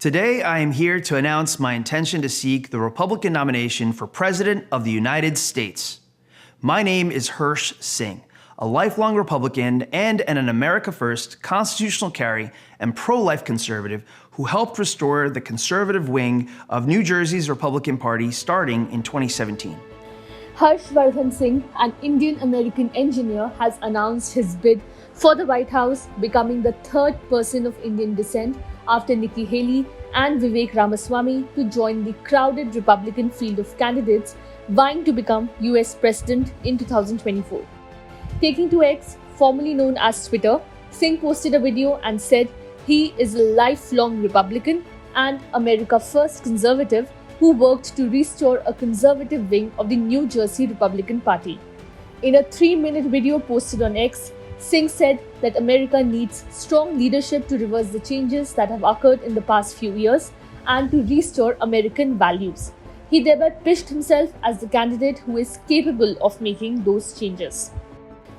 Today, I am here to announce my intention to seek the Republican nomination for President of the United States. My name is Hirsh Singh, a lifelong Republican and an America First constitutional carry and pro-life conservative who helped restore the conservative wing of New Jersey's Republican Party starting in 2017. Harshvardhan Singh, an Indian-American engineer, has announced his bid for the White House, becoming the third person of Indian descent after Nikki Haley and Vivek Ramaswamy to join the crowded Republican field of candidates vying to become US President in 2024. Taking to X, formerly known as Twitter, Singh posted a video and said he is a lifelong Republican and America First conservative who worked to restore a conservative wing of the New Jersey Republican Party. In a 3-minute video posted on X, Singh said that America needs strong leadership to reverse the changes that have occurred in the past few years and to restore American values. He thereby pitched himself as the candidate who is capable of making those changes.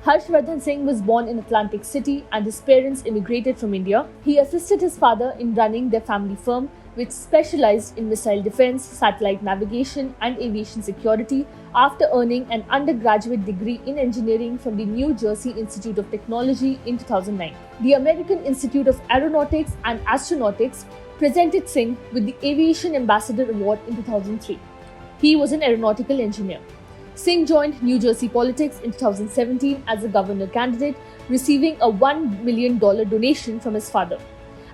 Harshvardhan Singh was born in Atlantic City and his parents immigrated from India. He assisted his father in running their family firm, which specialized in missile defense, satellite navigation, and aviation security after earning an undergraduate degree in engineering from the New Jersey Institute of Technology in 2009. The American Institute of Aeronautics and Astronautics presented Singh with the Aviation Ambassador Award in 2003. He was an aeronautical engineer. Singh joined New Jersey politics in 2017 as a governor candidate, receiving a $1 million donation from his father.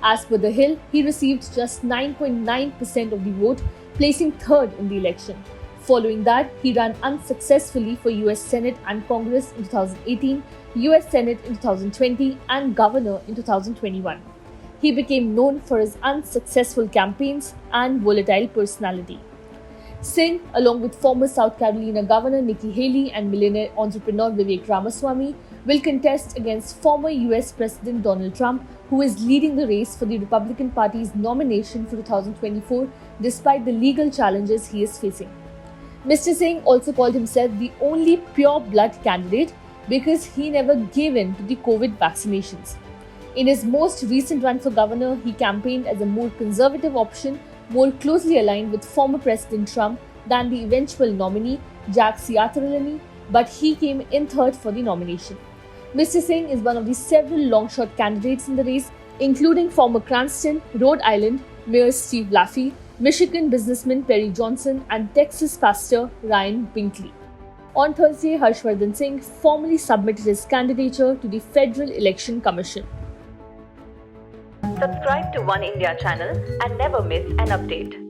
As per The Hill, he received just 9.9% of the vote, placing third in the election. Following that, he ran unsuccessfully for US Senate and Congress in 2018, US Senate in 2020, and governor in 2021. He became known for his unsuccessful campaigns and volatile personality. Singh, along with former South Carolina Governor Nikki Haley and millionaire entrepreneur Vivek Ramaswamy, will contest against former US President Donald Trump, who is leading the race for the Republican Party's nomination for 2024 despite the legal challenges he is facing. Mr. Singh also called himself the only pure-blood candidate because he never gave in to the COVID vaccinations. In his most recent run for governor, he campaigned as a more conservative option, more closely aligned with former President Trump than the eventual nominee, Jack Ciattarelli, but he came in third for the nomination. Mr. Singh is one of the several long-shot candidates in the race, including former Cranston, Rhode Island Mayor Steve Laffey, Michigan businessman Perry Johnson, and Texas pastor Ryan Binkley. On Thursday, Harshvardhan Singh formally submitted his candidature to the Federal Election Commission. Subscribe to One India channel and never miss an update.